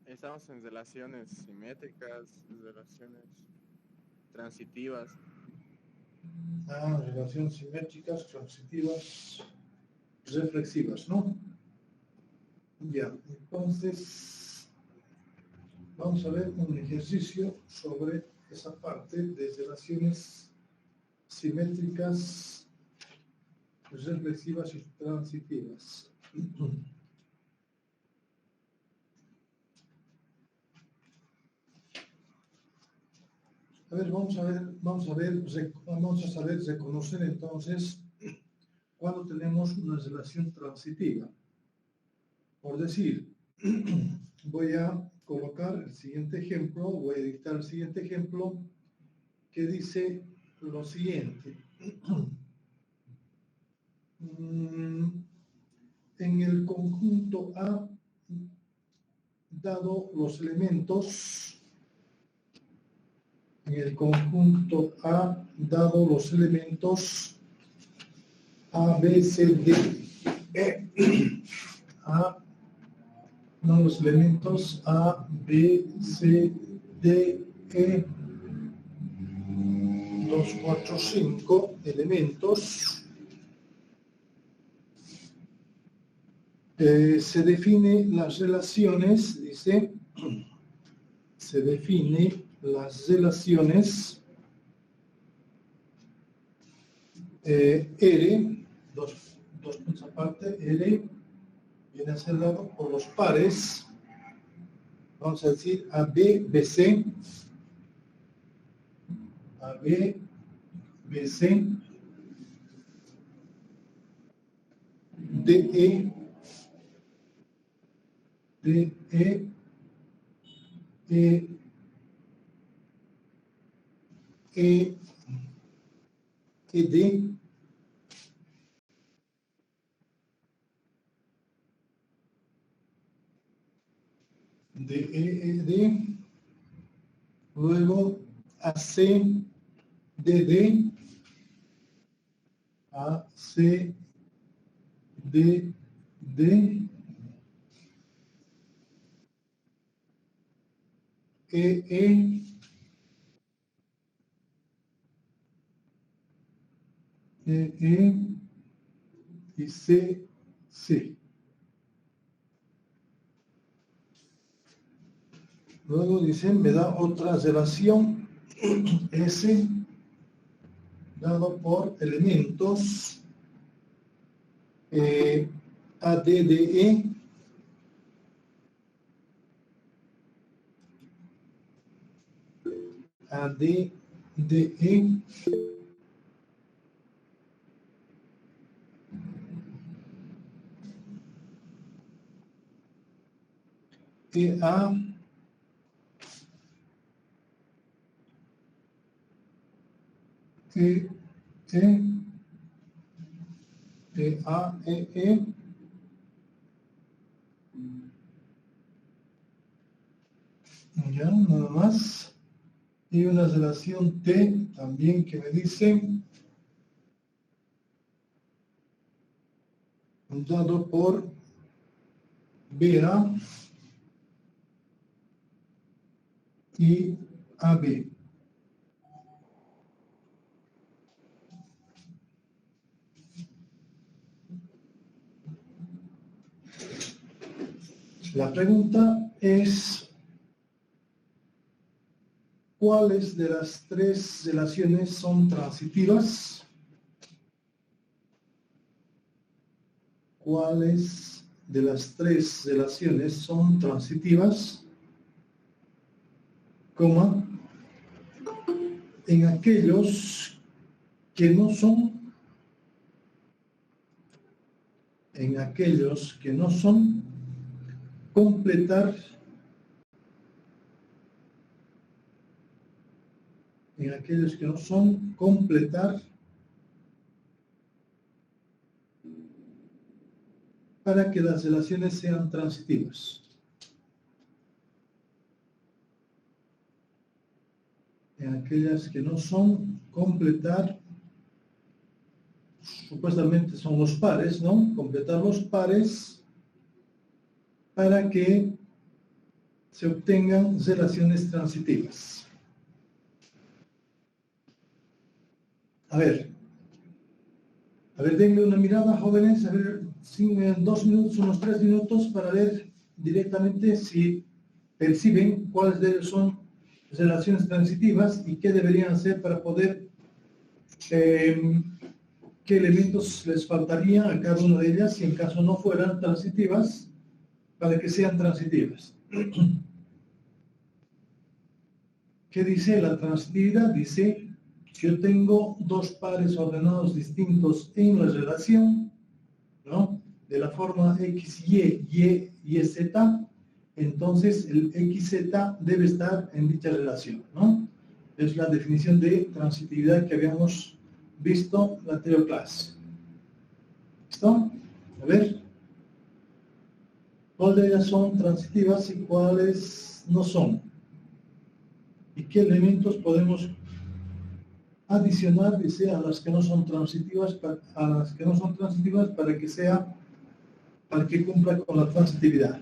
Estamos en relaciones simétricas, relaciones transitivas. Relaciones simétricas, transitivas, reflexivas, ¿no? Ya, entonces vamos a ver un ejercicio sobre esa parte de relaciones simétricas, reflexivas y transitivas. A ver, vamos a saber reconocer entonces cuando tenemos una relación transitiva. Por decir, voy a colocar el siguiente ejemplo, voy a dictar el siguiente ejemplo que dice lo siguiente. En el conjunto A, dado los elementos, A, B, C, D, E, los elementos A, B, C, D, E, 2, 4, 5 elementos. Se define las relaciones, dice, se define las relaciones R, dos puntos aparte, R viene a ser dado por los pares, vamos a decir AB, BC, AB, BC, DE, DE, ED, DED, luego AC, DD, AC, DD, EE, y CC. Luego dicen, me da otra relación S dado por elementos ADDE, ADDE, EA, EA, ya, nada más. Y una relación T también que me dice, dado por BA y AB. La pregunta es, ¿cuáles de las tres relaciones son transitivas? ¿Cuáles de las tres relaciones son transitivas? Coma, en aquellos que no son, completar, para que las relaciones sean transitivas. En aquellas que no son, completar, supuestamente son los pares, ¿no? Completar los pares para que se obtengan relaciones transitivas. A ver, denme una mirada, jóvenes, a ver, 2 minutos, unos 3 minutos para ver directamente si perciben cuáles de ellos son relaciones transitivas y qué deberían hacer para poder, qué elementos les faltaría a cada una de ellas si en caso no fueran transitivas, para que sean transitivas. ¿Qué dice la transitividad? Dice, si yo tengo dos pares ordenados distintos en la relación, ¿no?, de la forma XY, Y Z, entonces el XZ debe estar en dicha relación, ¿no? Es la definición de transitividad que habíamos visto en la anterior clase. ¿Listo? A ver. ¿Cuáles de ellas son transitivas y cuáles no son? ¿Y qué elementos podemos adicionar, dice, a las que no son transitivas, para que cumpla con la transitividad?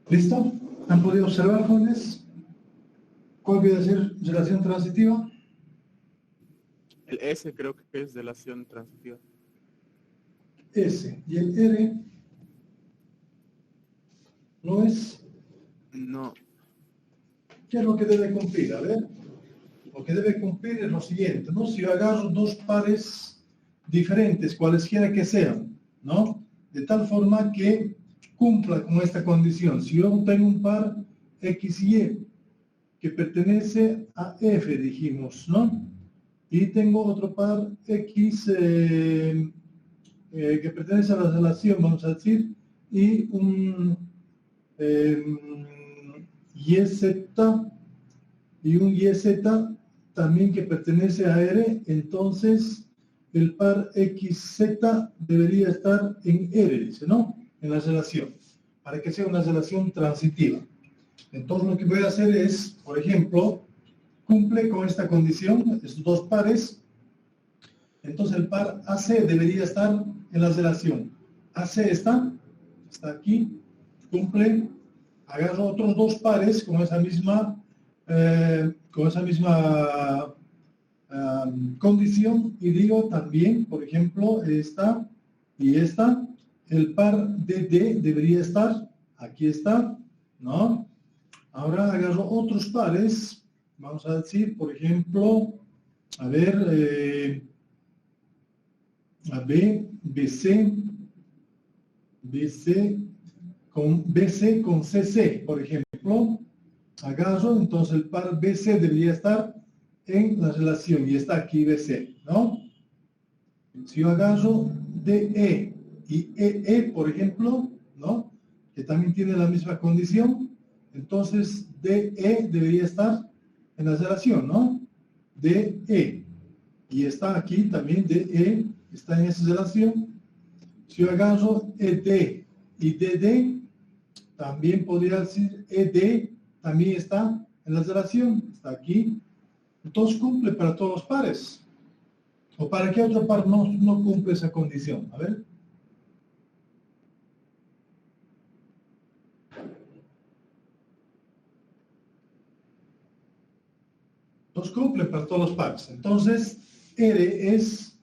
¿Listo? ¿Han podido observar, jóvenes? ¿Cuál puede ser relación transitiva? El S creo que es relación transitiva. S. ¿Y el R? ¿No es? No. ¿Qué es lo que debe cumplir? A ver, lo que debe cumplir es lo siguiente, ¿no? Si yo agarro dos pares diferentes, cualesquiera que sean, ¿no? De tal forma que cumpla con esta condición. Si yo tengo un par X y Y que pertenece a F, dijimos, ¿no? Y tengo otro par X que pertenece a la relación, vamos a decir, y un YZ y un YZ también que pertenece a R, entonces el par XZ debería estar en R, dice, ¿no? En la relación, para que sea una relación transitiva. Entonces lo que voy a hacer es, por ejemplo, cumple con esta condición, estos dos pares, entonces el par AC debería estar en la relación. AC está aquí, cumple, agarro otros dos pares con esa misma condición y digo también, por ejemplo, esta y esta, el par DD debería estar, aquí está, ¿no? Ahora agarro otros pares, vamos a decir, por ejemplo, a ver, a B, BC con CC, por ejemplo, agarro, entonces el par BC debería estar en la relación y está aquí BC, ¿no? Si yo agarro DE y EE, por ejemplo, ¿no? Que también tiene la misma condición, entonces DE debería estar en la relación, ¿no? DE. Y está aquí también DE, está en esa relación. Si yo agarro ED y DD, también podría decir ED, también está en la relación, está aquí. Entonces cumple para todos los pares. ¿O para qué otro par no cumple esa condición? A ver. Entonces cumple para todos los pares. Entonces, R es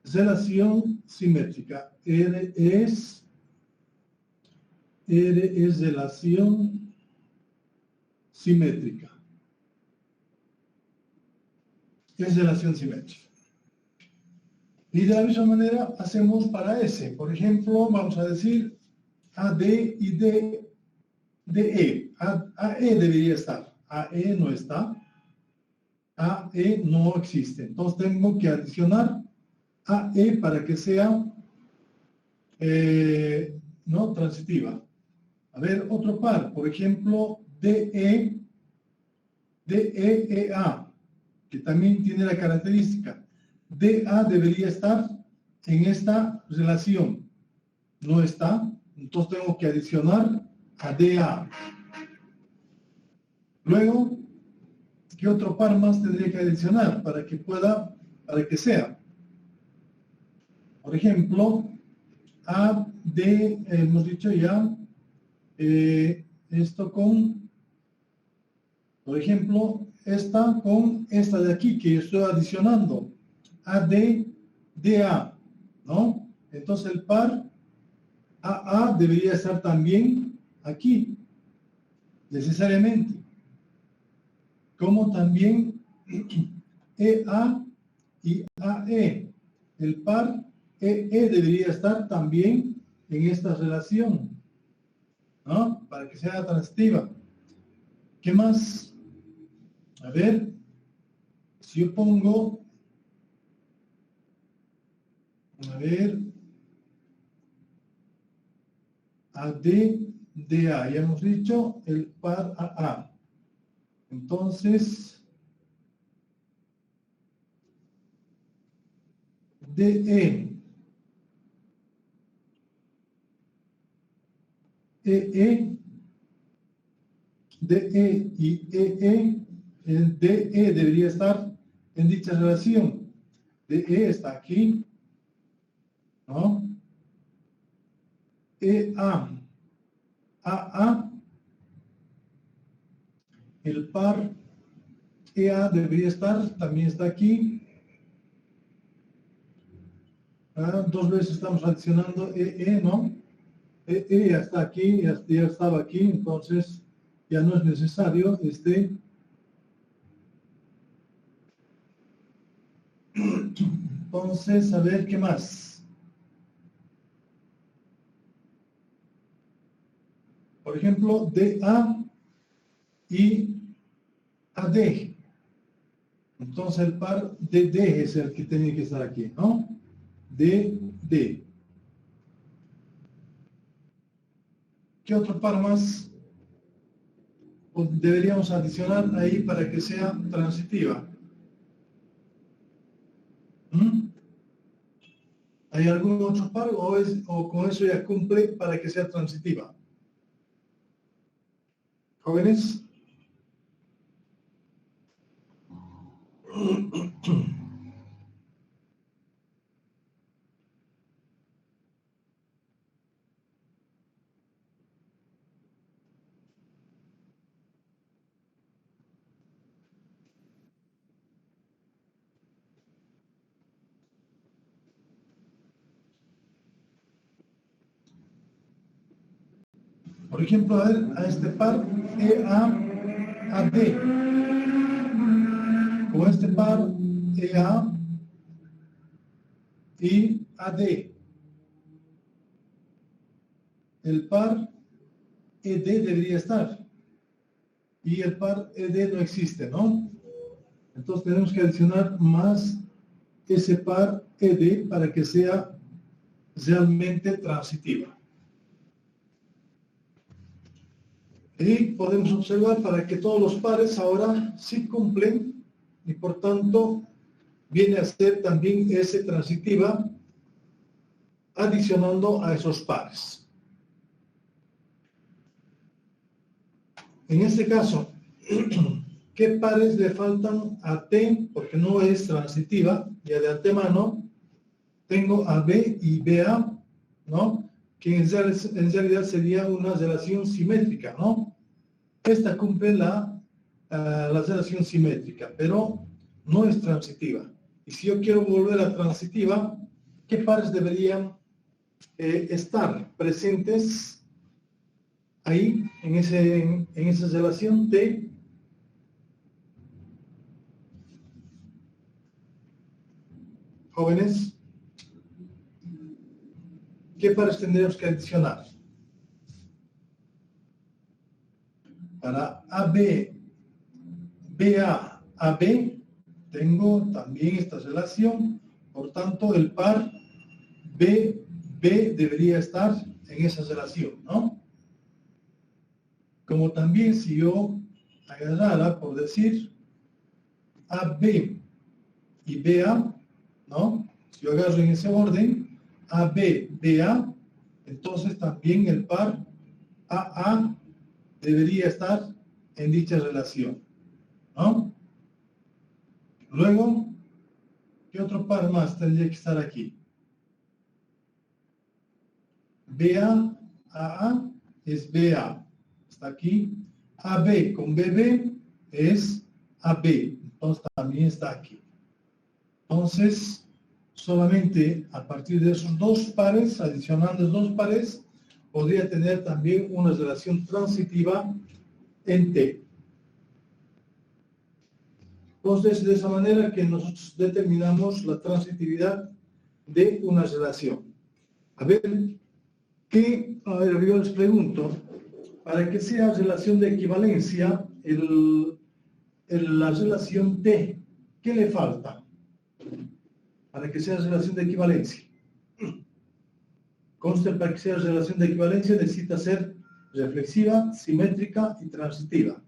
relación simétrica. R es relación simétrica. Es relación simétrica. Y de la misma manera hacemos para S. Por ejemplo, vamos a decir AD y DE. AE debería estar. AE no está. AE no existe. Entonces tengo que adicionar AE para que sea no transitiva. A ver, otro par. Por ejemplo, DEA, que también tiene la característica. DA debería estar en esta relación. No está. Entonces tengo que adicionar a DA. Luego, ¿qué otro par más tendría que adicionar para que sea? Por ejemplo, AD, hemos dicho ya, esto con, por ejemplo, esta con esta de aquí que yo estoy adicionando. AD, DA, ¿no? Entonces el par AA debería estar también aquí, necesariamente. Como también EA y AE. El par EE debería estar también en esta relación, ¿no? Para que sea transitiva. ¿Qué más? A ver, si yo pongo, a ver, AD, DA, ya hemos dicho el par AA. Entonces, DE, EE, DE y EE, el DE debería estar en dicha relación. DE está aquí, ¿no? EA, AA, el par EA debería estar, también está aquí. Dos veces estamos adicionando EE, ¿no? E ya está aquí, ya estaba aquí, entonces ya no es necesario Entonces, a ver, ¿qué más? Por ejemplo, DA y AD. Entonces el par DD es el que tiene que estar aquí, ¿no? DD. ¿Qué otro par más deberíamos adicionar ahí para que sea transitiva? ¿Mm? ¿Hay algún otro par o con eso ya cumple para que sea transitiva? ¿Jóvenes? Por ejemplo, a este par EA-AD. Con este par EA y AD. El par ED debería estar. Y el par ED no existe, ¿no? Entonces tenemos que adicionar más ese par ED para que sea realmente transitiva. Y podemos observar para que todos los pares ahora sí cumplen y por tanto viene a ser también S transitiva adicionando a esos pares. En este caso, ¿qué pares le faltan a T? Porque no es transitiva, ya de antemano tengo a B y BA, ¿no? Que en realidad sería una relación simétrica, ¿no? Esta cumple la relación simétrica, pero no es transitiva. Y si yo quiero volver a transitiva, ¿qué pares deberían estar presentes ahí, en esa relación T? Jóvenes, ¿qué pares tendríamos que adicionar? Para AB, BA, AB, tengo también esta relación, por tanto el par B debería estar en esa relación, ¿no? Como también si yo agarrara, por decir, AB y BA, ¿no? Si yo agarro en ese orden, AB, BA, entonces también el par AA debería estar en dicha relación, ¿no? Luego, ¿qué otro par más tendría que estar aquí? BA, AA es BA, está aquí. AB con BB es AB, entonces también está aquí. Entonces, solamente a partir de esos dos pares, adicionando dos pares, podría tener también una relación transitiva en T. Entonces, de esa manera que nosotros determinamos la transitividad de una relación. A ver, yo les pregunto, para que sea relación de equivalencia, la relación T, ¿qué le falta? Para que sea relación de equivalencia. Conste, para que sea relación de equivalencia necesita ser reflexiva, simétrica y transitiva.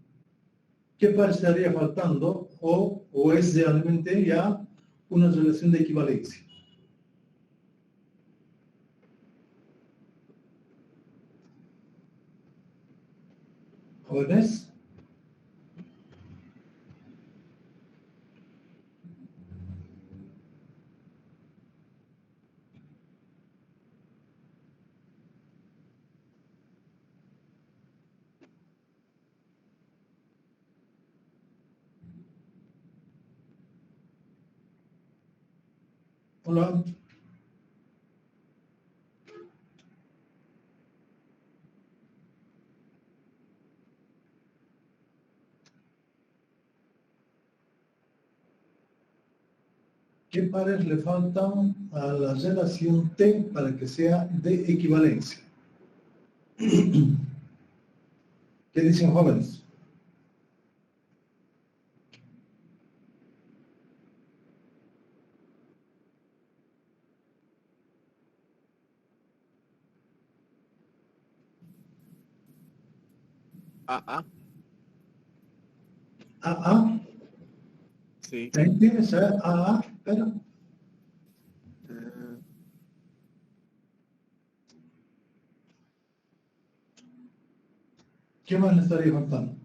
¿Qué par estaría faltando o es realmente ya una relación de equivalencia? ¿Jóvenes? Hola. ¿Qué pares le faltan a la relación T para que sea de equivalencia? ¿Qué dicen, jóvenes? AA. AA. Sí. ¿Tienes AA? Pero ¿qué más le estaría faltando?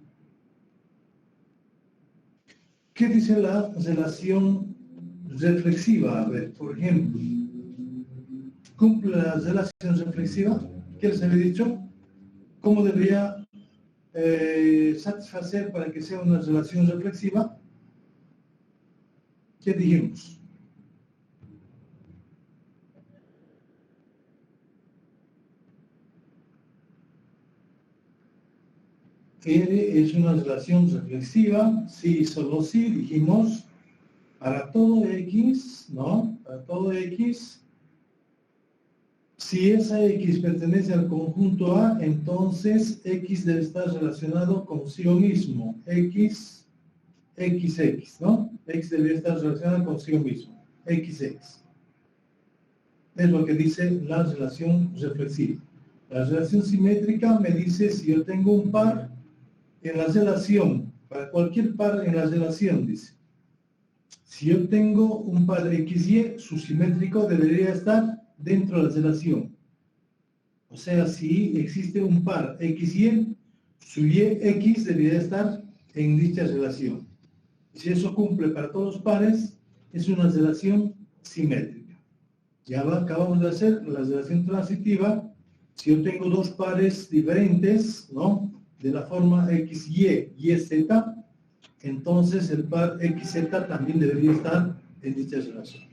¿Qué dice la relación reflexiva? A ver, por ejemplo, ¿cumple la relación reflexiva? ¿Qué les había dicho? ¿Cómo debería satisfacer para que sea una relación reflexiva? ¿Qué dijimos? R es una relación reflexiva, sí, solo sí, dijimos, para todo X, ¿no? Para todo X, si esa X pertenece al conjunto A, entonces X debe estar relacionado consigo mismo, X, ¿no? X debería estar relacionado consigo mismo, XX. Es lo que dice la relación reflexiva. La relación simétrica me dice si yo tengo un par en la relación, para cualquier par en la relación, dice. Si yo tengo un par XY, su simétrico debería estar dentro de la relación. O sea, si existe un par XY, su YX debería estar en dicha relación. Si eso cumple para todos los pares, es una relación simétrica. Ya acabamos de hacer la relación transitiva. Si yo tengo dos pares diferentes, ¿no? De la forma XY, YZ, entonces el par XZ también debería estar en dicha relación.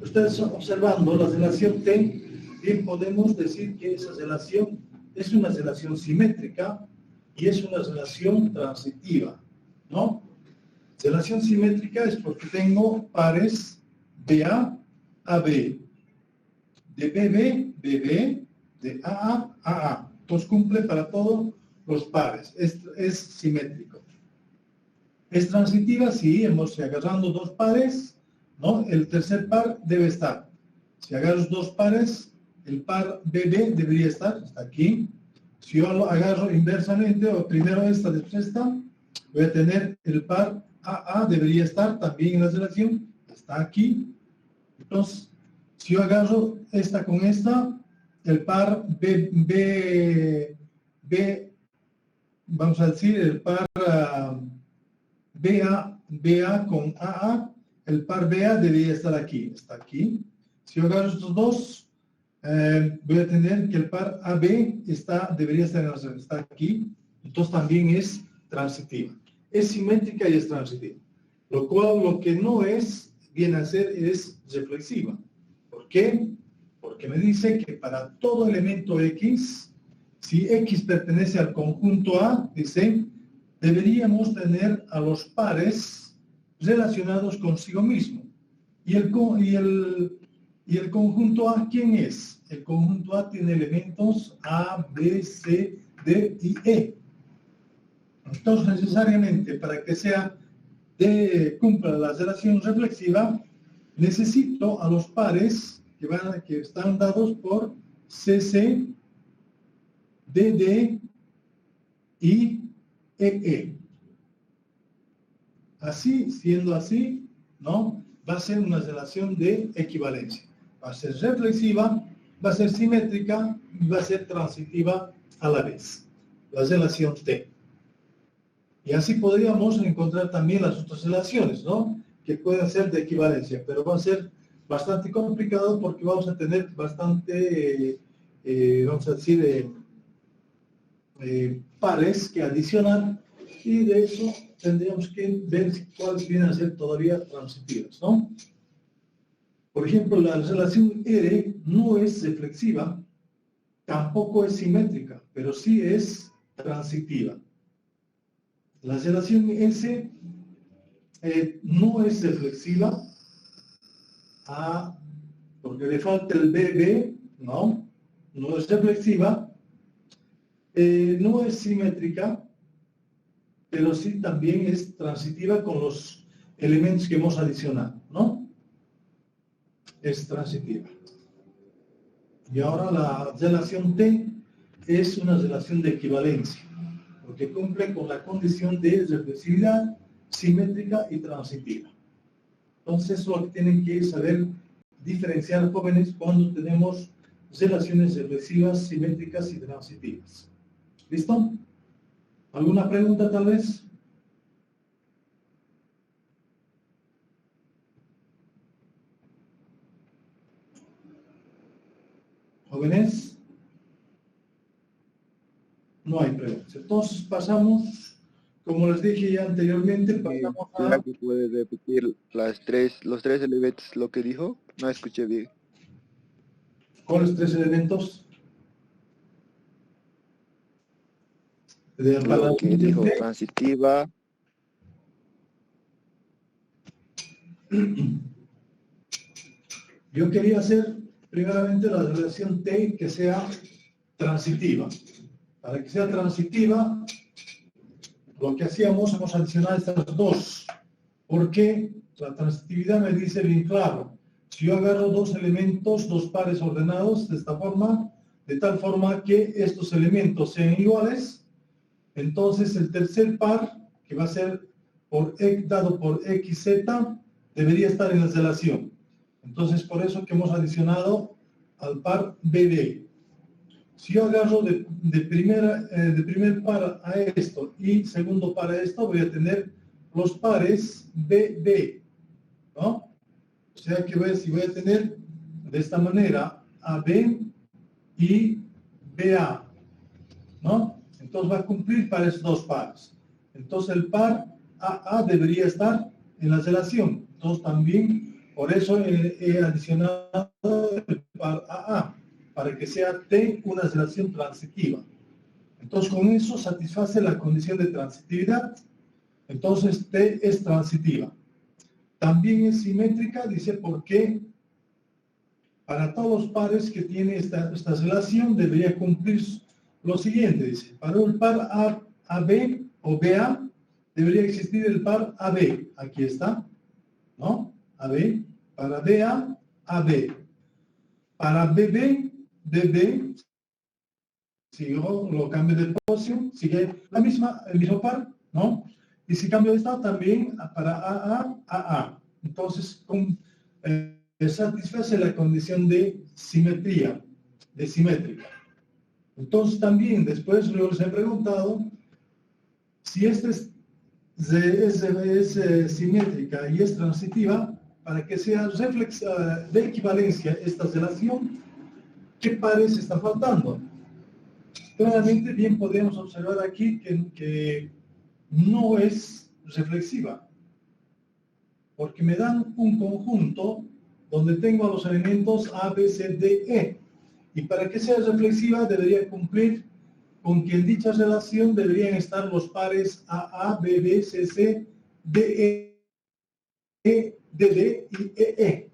Ustedes observando la relación T, bien podemos decir que esa relación es una relación simétrica y es una relación transitiva, ¿no? Relación simétrica es porque tengo pares de A a B, de BB, BB, de AA, AA. Entonces cumple para todos los pares, es simétrico. Es transitiva si hemos agarrando dos pares, ¿no? El tercer par debe estar. Si agarro dos pares, el par BB debería estar, está aquí. Si yo lo agarro inversamente, o primero esta, después esta, voy a tener el par AA debería estar también en la relación, está aquí. Entonces, si yo agarro esta con esta, el par B, vamos a decir, el par BA con AA, el par BA debería estar aquí, está aquí. Si yo agarro estos dos, voy a tener que el par AB debería estar en la relación, está aquí, entonces también es transitiva. Es simétrica y es transitiva. Lo cual lo que no es, viene a ser, es reflexiva. ¿Por qué? Porque me dice que para todo elemento X, si X pertenece al conjunto A, dice, deberíamos tener a los pares relacionados consigo mismo. ¿Y el conjunto A quién es? El conjunto A tiene elementos A, B, C, D y E. Entonces, necesariamente, para que cumpla la relación reflexiva, necesito a los pares que están dados por CC, DD y EE. Así, siendo así, ¿no? Va a ser una relación de equivalencia. Va a ser reflexiva, va a ser simétrica y va a ser transitiva a la vez. La relación T. Y así podríamos encontrar también las otras relaciones, ¿no? Que pueden ser de equivalencia, pero va a ser bastante complicado porque vamos a tener bastante, vamos a decir, pares que adicionar, y de eso tendríamos que ver cuáles vienen a ser todavía transitivas, ¿no? Por ejemplo, la relación R no es reflexiva, tampoco es simétrica, pero sí es transitiva. La relación S no es reflexiva, A, porque le falta el BB, ¿no? No es reflexiva, no es simétrica, pero sí también es transitiva con los elementos que hemos adicionado, ¿no? Es transitiva. Y ahora la relación T es una relación de equivalencia, porque cumple con la condición de reflexividad, simétrica y transitiva. Entonces, eso es lo que tienen que saber diferenciar jóvenes cuando tenemos relaciones reflexivas, simétricas y transitivas. ¿Listo? ¿Alguna pregunta tal vez? ¿Jóvenes? No hay preguntas. Entonces pasamos, como les dije ya anteriormente, pasamos ¿Será a... que puede repetir los tres elementos lo que dijo? No escuché bien. ¿Cuáles tres elementos? Para Lo que dijo, transitiva. Yo quería hacer primeramente la relación T que sea transitiva. Para que sea transitiva, lo que hacíamos, hemos adicionado estas dos. Porque la transitividad me dice bien claro. Si yo agarro dos elementos, dos pares ordenados de esta forma, de tal forma que estos elementos sean iguales, entonces el tercer par, que va a ser dado por XZ, debería estar en la relación. Entonces, por eso que hemos adicionado al par BD. Si yo agarro de primer par a esto y segundo par a esto, voy a tener los pares BB, ¿no? O sea que si voy a tener de esta manera AB y BA, ¿no? Entonces va a cumplir para esos dos pares. Entonces el par AA debería estar en la relación. Entonces también, por eso he adicionado el par AA, para que sea T una relación transitiva. Entonces con eso satisface la condición de transitividad. Entonces T es transitiva. También es simétrica, dice, porque para todos los pares que tiene esta relación debería cumplir lo siguiente, dice, para un par AB o BA debería existir el par AB, aquí está, ¿no? AB, para BA, AB, para BB, BB, si yo lo cambio de posición, sigue el mismo par, ¿no? Y si cambio de estado también para AA, AA. Entonces, satisface la condición de simetría, de simétrica. Entonces también, después yo les he preguntado si esta es simétrica y es transitiva, para que sea de equivalencia esta relación, ¿qué pares está faltando? Claramente bien podemos observar aquí que no es reflexiva, porque me dan un conjunto donde tengo a los elementos A, B, C, D, E. Y para que sea reflexiva debería cumplir con que en dicha relación deberían estar los pares AA, BB, CC, DE, DD y EE.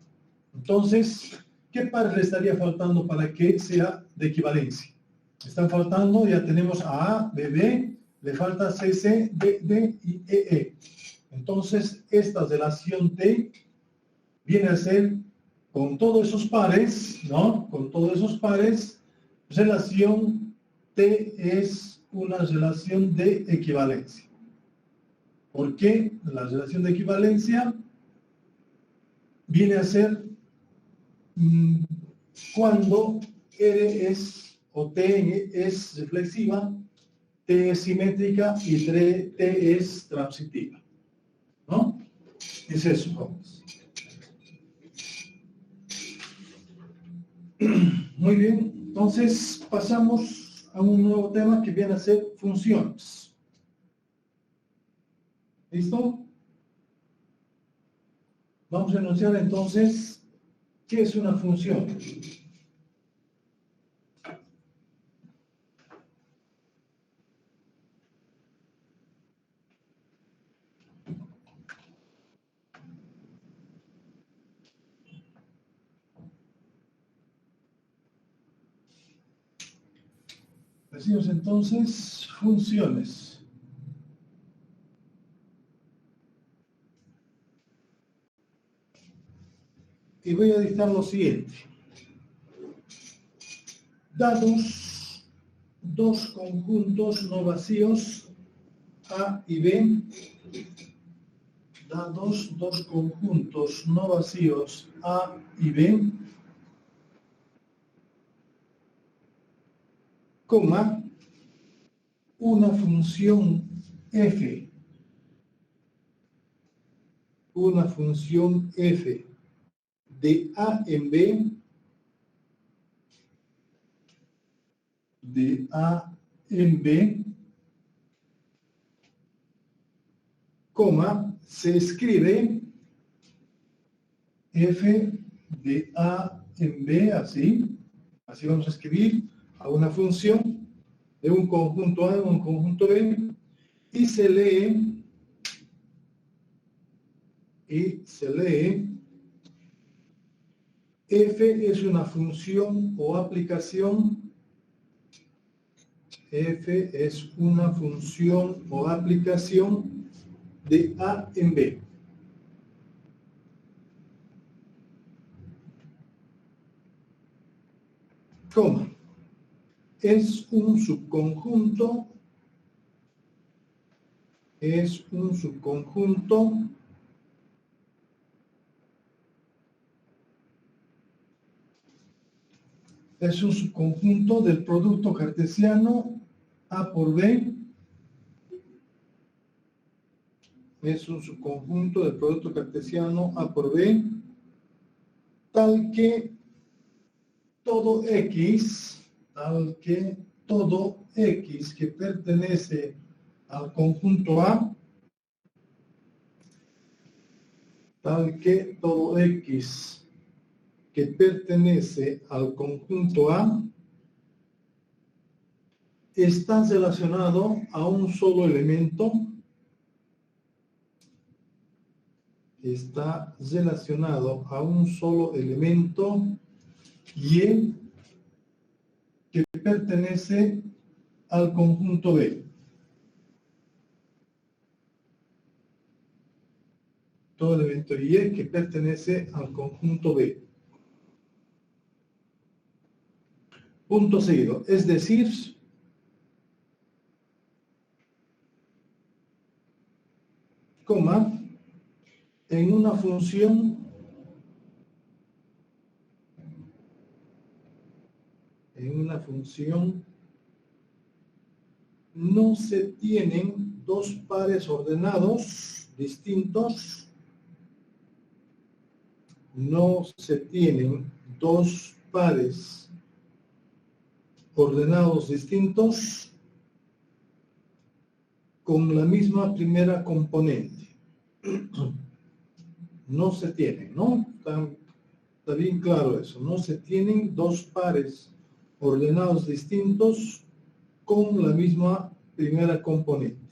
Entonces, ¿qué pares le estaría faltando para que sea de equivalencia? Están faltando, ya tenemos AA, BB, le falta CC, DD y EE. Entonces, esta relación T viene a ser, con todos esos pares, ¿no? Con todos esos pares, relación T es una relación de equivalencia. ¿Por qué? La relación de equivalencia viene a ser cuando R es, o T es reflexiva, T es simétrica y T es transitiva. ¿No? Es eso, jóvenes. Muy bien, entonces pasamos a un nuevo tema que viene a ser funciones. ¿Listo? Vamos a enunciar entonces qué es una función. Decimos entonces funciones. Y voy a dictar lo siguiente. Dados dos conjuntos no vacíos A y B, dados dos conjuntos no vacíos A y B, coma, una función f de A en B, coma, se escribe f de A en B, así vamos a escribir a una función de un conjunto A en un conjunto B, y se lee f es una función o aplicación, f es una función o aplicación de A en B. Coma. Es un subconjunto del producto cartesiano A por B. Es un subconjunto del producto cartesiano A por B, tal que todo X que pertenece al conjunto A, tal que todo X que pertenece al conjunto A está relacionado a un solo elemento, Y que pertenece al conjunto B. Todo elemento Y que pertenece al conjunto B. Punto seguido. Es decir, coma, en una función no se tienen dos pares ordenados distintos, con la misma primera componente. No se tienen, ¿no? Está bien claro eso. No se tienen dos pares ordenados distintos con la misma primera componente.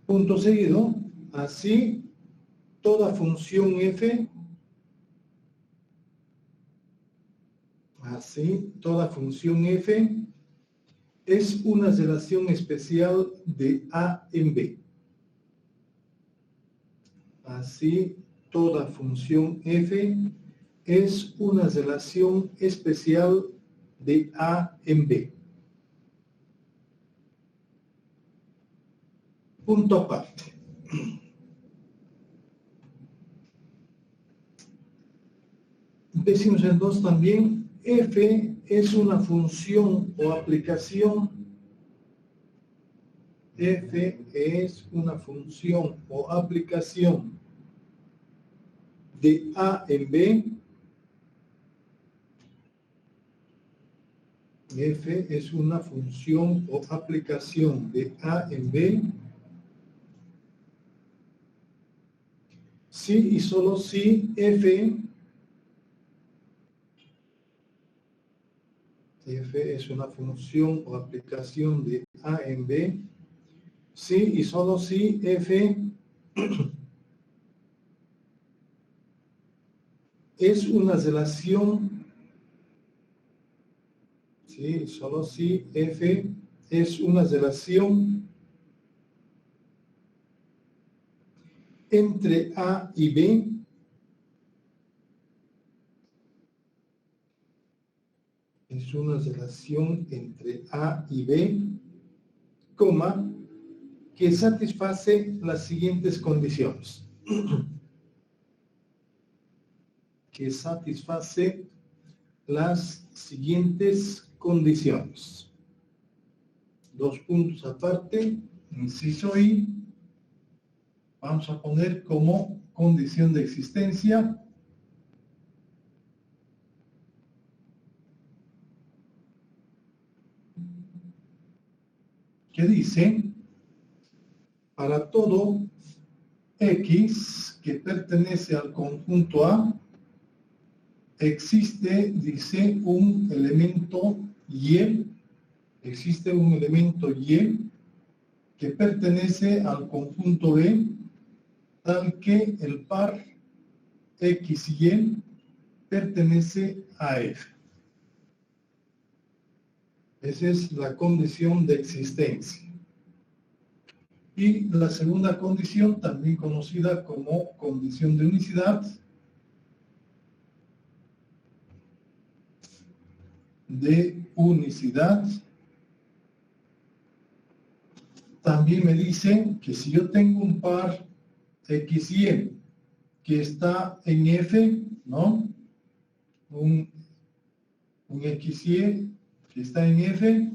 Punto seguido. Así, toda función f es una relación especial de A en B. Así, toda función f es una relación especial de A en B. Punto aparte. Decimos entonces también, f es una función o aplicación. F es una función o aplicación de A en B. F es una función o aplicación de A en B. Si y solo si f es una función o aplicación de A en B, si y solo si f es una relación ¿sí? Solo si F es una relación entre A y B es una relación entre A y B, coma, que satisface las siguientes condiciones. Que satisface las siguientes condiciones. Dos puntos aparte, inciso I, vamos a poner como condición de existencia que dice, para todo X que pertenece al conjunto A, existe, dice, un elemento Y, existe un elemento Y que pertenece al conjunto B, tal que el par XY pertenece a F. Esa es la condición de existencia. Y la segunda condición, también conocida como condición de unicidad, también me dice que si yo tengo un par XY que está en F, ¿no? Un XY que está en F,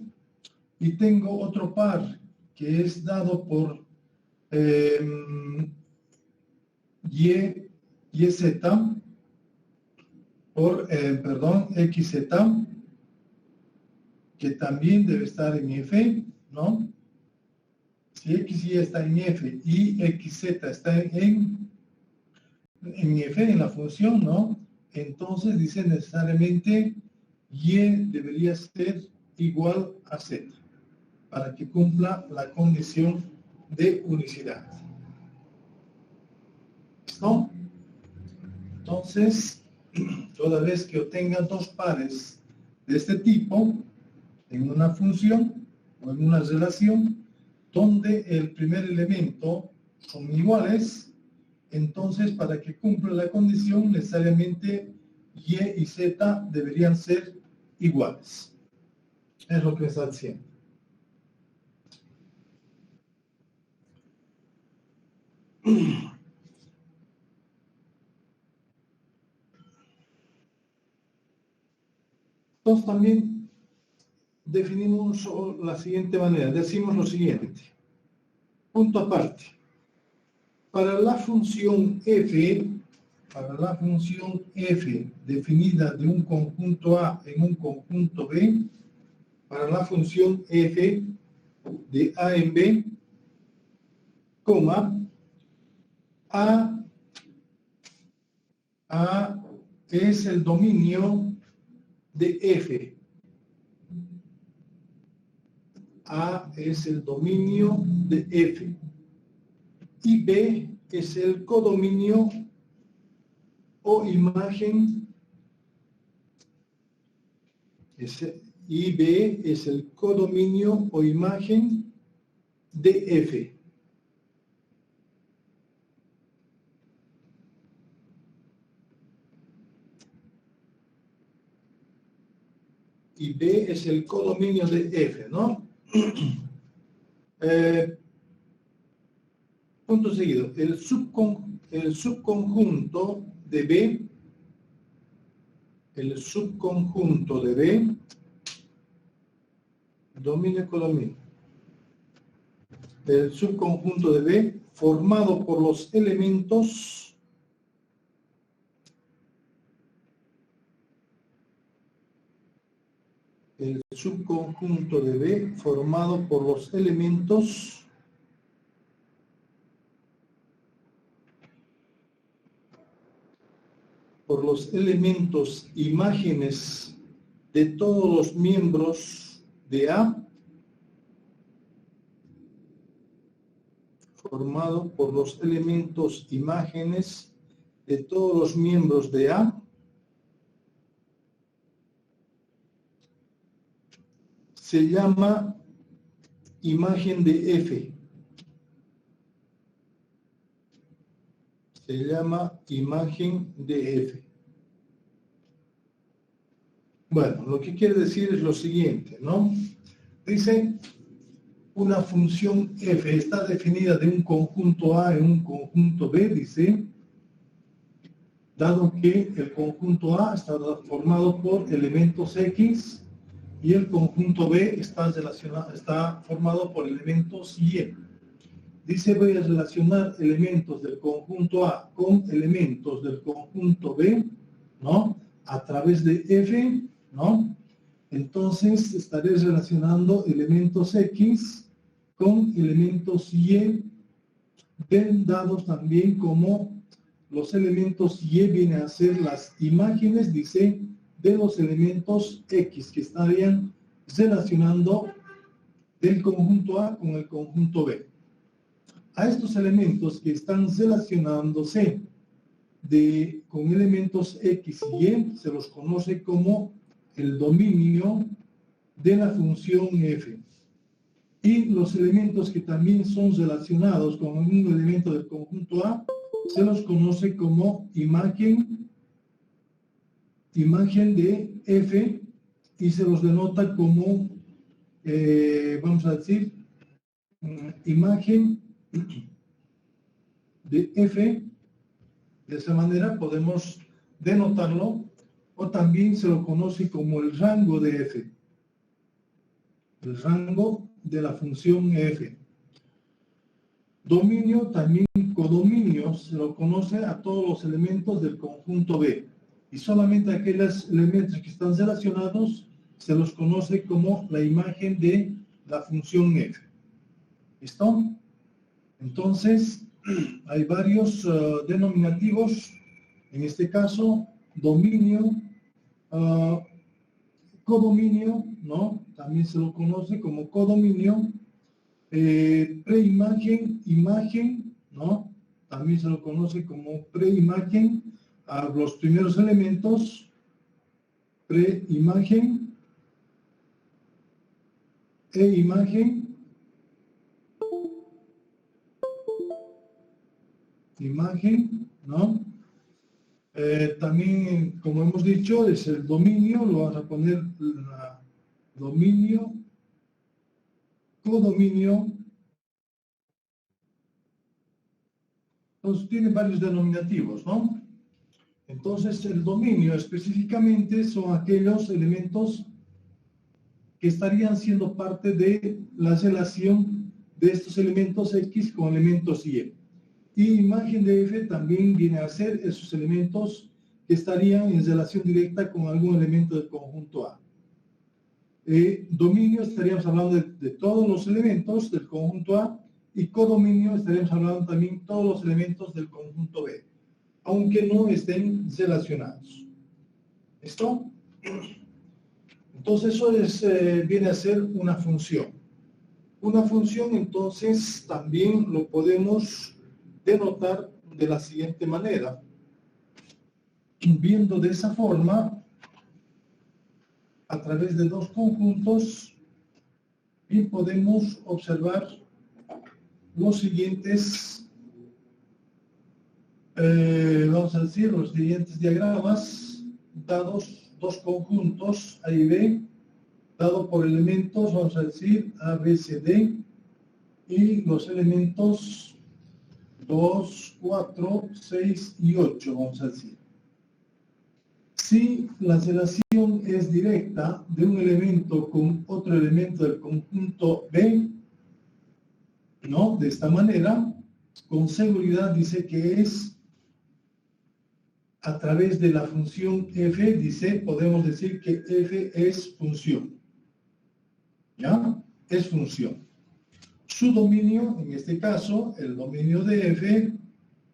y tengo otro par que es dado por YZ, XZ, que también debe estar en F, ¿no? Si XY está en F y XZ está en F, en la función, ¿no? Entonces dice necesariamente Y debería ser igual a Z para que cumpla la condición de unicidad. ¿Listo? Entonces, toda vez que obtenga dos pares de este tipo en una función o en una relación donde el primer elemento son iguales, entonces para que cumpla la condición necesariamente Y y Z deberían ser iguales. Es lo que está diciendo. Entonces también definimos la siguiente manera. Decimos lo siguiente. Punto aparte. Para la función f definida de un conjunto A en un conjunto B, para la función f de A en B, coma, A es el dominio de F. A es el dominio de F. Y B es el codominio o imagen. Y B es el codominio o imagen de F. Y B es el codominio de F, ¿no? Punto seguido. El subconjunto de B, dominio codominio. El subconjunto de B formado por los elementos imágenes de todos los miembros de A, formado por los elementos imágenes de todos los miembros de A, se llama imagen de F. Se llama imagen de F. Bueno, lo que quiere decir es lo siguiente, ¿no? Dice, una función F está definida de un conjunto A en un conjunto B, dice, dado que el conjunto A está formado por elementos X y el conjunto B está formado por elementos Y. Dice, voy a relacionar elementos del conjunto A con elementos del conjunto B, ¿no? A través de F, ¿no? Entonces, estaré relacionando elementos X con elementos Y, dados también como los elementos Y vienen a ser las imágenes, dice, de los elementos X, que estarían relacionando del conjunto A con el conjunto B. A estos elementos que están relacionándose con elementos X y Y, se los conoce como el dominio de la función F. Y los elementos que también son relacionados con algún elemento del conjunto A, se los conoce como imagen de F, y se los denota como, vamos a decir, imagen de F. De esa manera podemos denotarlo, o también se lo conoce como el rango de F. El rango de la función F. Dominio, también codominio, se lo conoce a todos los elementos del conjunto B. Y solamente aquellos elementos que están relacionados se los conoce como la imagen de la función F. ¿Listo? Entonces, hay varios denominativos. En este caso, dominio, codominio, ¿no? También se lo conoce como codominio. Preimagen, imagen, ¿no? También se lo conoce como preimagen a los primeros elementos, preimagen e imagen, ¿no? También, como hemos dicho, es el dominio, lo vamos a poner dominio, codominio. Entonces tiene varios denominativos, ¿no? Entonces el dominio específicamente son aquellos elementos que estarían siendo parte de la relación de estos elementos X con elementos Y. Y imagen de F también viene a ser esos elementos que estarían en relación directa con algún elemento del conjunto A. Dominio, estaríamos hablando de todos los elementos del conjunto A, y codominio estaríamos hablando también de todos los elementos del conjunto B, aunque no estén relacionados. ¿Listo? Entonces eso viene a ser una función. Una función, entonces, también lo podemos denotar de la siguiente manera. Viendo de esa forma, a través de dos conjuntos, y podemos observar los siguientes, vamos a decir, los siguientes diagramas, dados dos conjuntos, A y B, dado por elementos, vamos a decir, A, B, C, D, y los elementos 2, 4, 6 y 8, vamos a decir. Si la relación es directa de un elemento con otro elemento del conjunto B, ¿no? De esta manera, con seguridad dice que es a través de la función F, dice, podemos decir que F es función. ¿Ya? Es función. Su dominio, en este caso, el dominio de F,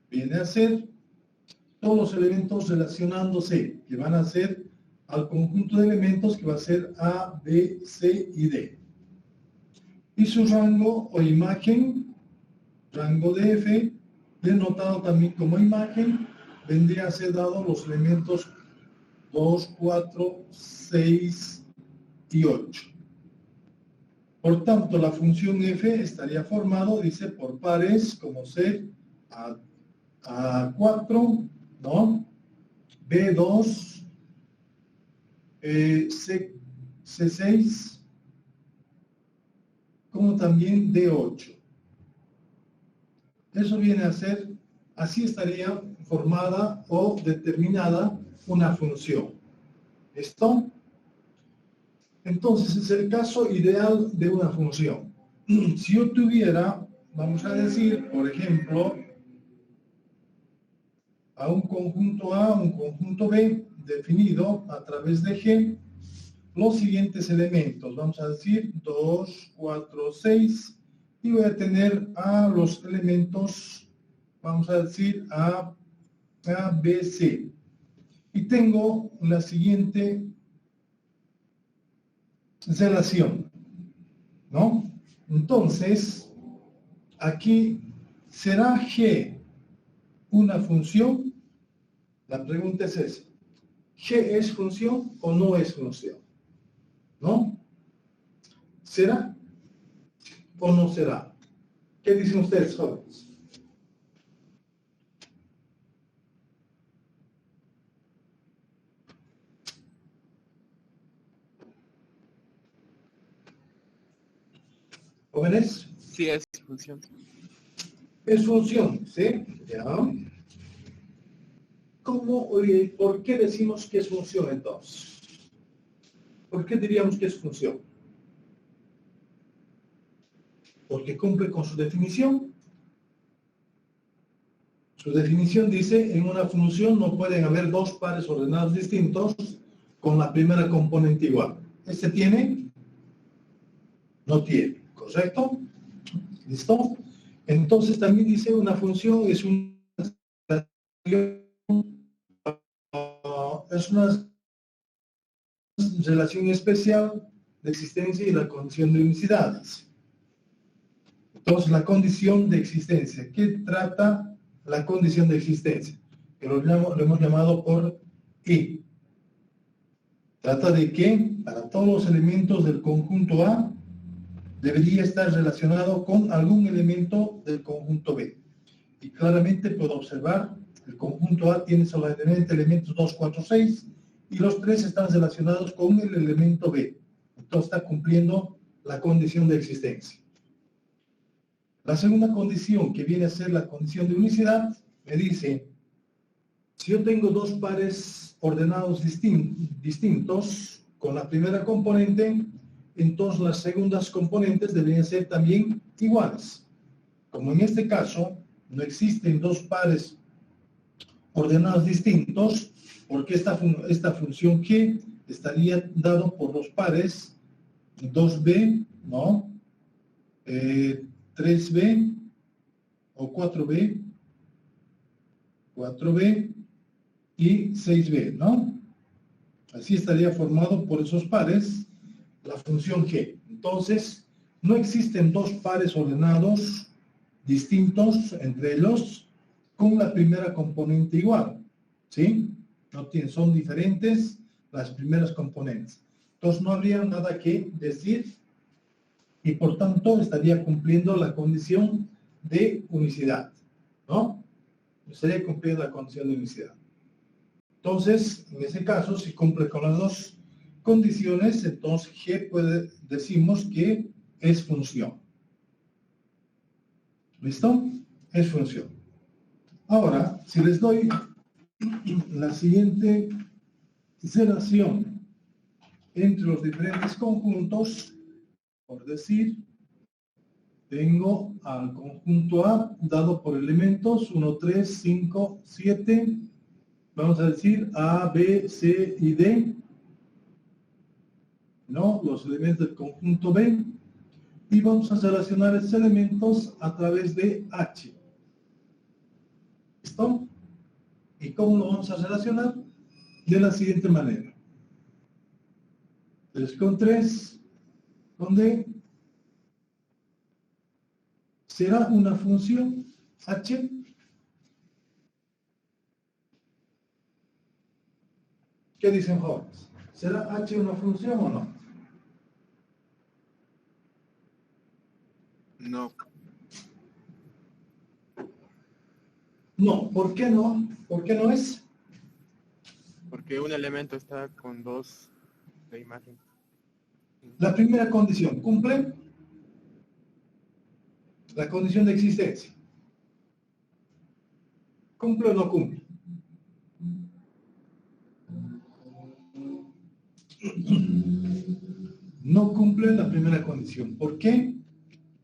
viene a ser todos los elementos relacionándose, que van a ser al conjunto de elementos que va a ser A, B, C y D. Y su rango o imagen, rango de F, denotado también como imagen, vendría a ser dado los elementos 2, 4, 6 y 8. Por tanto, la función f estaría formado, dice, por pares como C a 4, ¿no? B2, C6, como también D8. Eso viene a ser, así estaría formada o determinada una función. ¿Listo? Entonces, es el caso ideal de una función. Si yo tuviera, vamos a decir, por ejemplo, a un conjunto A, un conjunto B, definido a través de G, los siguientes elementos, vamos a decir 2, 4, 6, y voy a tener a los elementos, vamos a decir A, B, C. Y tengo la siguiente relación, ¿no? Entonces, aquí, ¿será G una función? La pregunta es esa. ¿G es función o no es función? ¿No? ¿Será o no será? ¿Qué dicen ustedes, jóvenes? ¿Jóvenes? Sí, es función. Es función, ¿sí? ¿Ya? ¿Cómo, por qué decimos que es función entonces? ¿Por qué diríamos que es función? Porque cumple con su definición. Su definición dice, en una función no pueden haber dos pares ordenados distintos con la primera componente igual. ¿Este tiene? No tiene, ¿correcto? ¿Listo? Entonces también dice una función es una relación especial de existencia y la condición de unicidades. Entonces, la condición de existencia. ¿Qué trata la condición de existencia? Que lo hemos llamado por I. Trata de que para todos los elementos del conjunto A debería estar relacionado con algún elemento del conjunto B. Y claramente puedo observar, el conjunto A tiene solamente elementos 2, 4, 6, y los tres están relacionados con el elemento B. Entonces está cumpliendo la condición de existencia. La segunda condición, que viene a ser la condición de unicidad, me dice, si yo tengo dos pares ordenados distintos con la primera componente, entonces las segundas componentes deberían ser también iguales. Como en este caso no existen dos pares ordenados distintos, porque esta función G estaría dado por los pares 2B, ¿no? 3B o 4B y 6B, ¿no? Así estaría formado por esos pares la función G. Entonces, no existen dos pares ordenados distintos entre ellos con la primera componente igual, ¿sí? No tienen, son diferentes las primeras componentes. Entonces, no habría nada que decir y, por tanto, estaría cumpliendo la condición de unicidad, ¿no? Estaría cumpliendo la condición de unicidad. Entonces, en ese caso, si cumple con las dos condiciones, entonces G decimos que es función. ¿Listo? Es función. Ahora, si les doy la siguiente relación entre los diferentes conjuntos, por decir, tengo al conjunto A dado por elementos 1, 3, 5, 7, vamos a decir A, B, C y D, ¿no? Los elementos del conjunto B, y vamos a relacionar esos elementos a través de H. ¿Listo? ¿Y cómo lo vamos a relacionar? De la siguiente manera. 3 con 3, con D, será una función H. ¿Qué dicen jóvenes? ¿Será H una función o no? No, No, ¿por qué no? ¿Por qué no es? porque un elemento está con dos de imagen. La primera condición, ¿cumple? La condición de existencia. ¿Cumple o no cumple? No cumple la primera condición. ¿Por qué?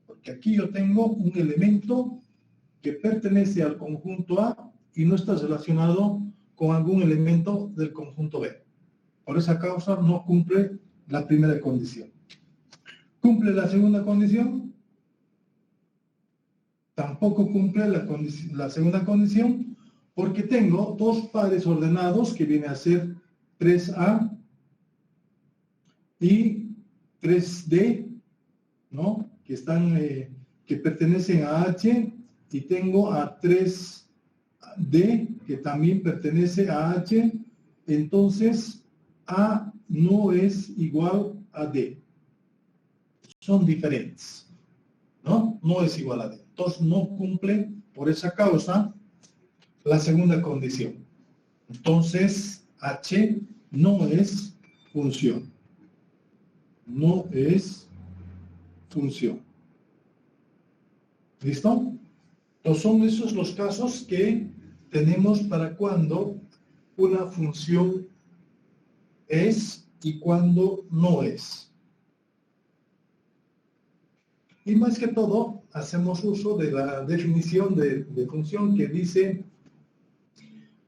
Porque aquí yo tengo un elemento que pertenece al conjunto A y no está relacionado con algún elemento del conjunto B. Por esa causa no cumple la primera condición. ¿Cumple la segunda condición? Tampoco cumple la segunda condición porque tengo dos pares ordenados que viene a ser 3A y 3D, ¿no? Que pertenecen a H, y tengo a 3D que también pertenece a H. Entonces A no es igual a D, son diferentes, ¿no? No es igual a D, entonces no cumple por esa causa la segunda condición. Entonces H no es función, no es función. ¿Listo? Entonces son esos los casos que tenemos para cuando una función es y cuando no es. Y más que todo, hacemos uso de la definición de función que dice: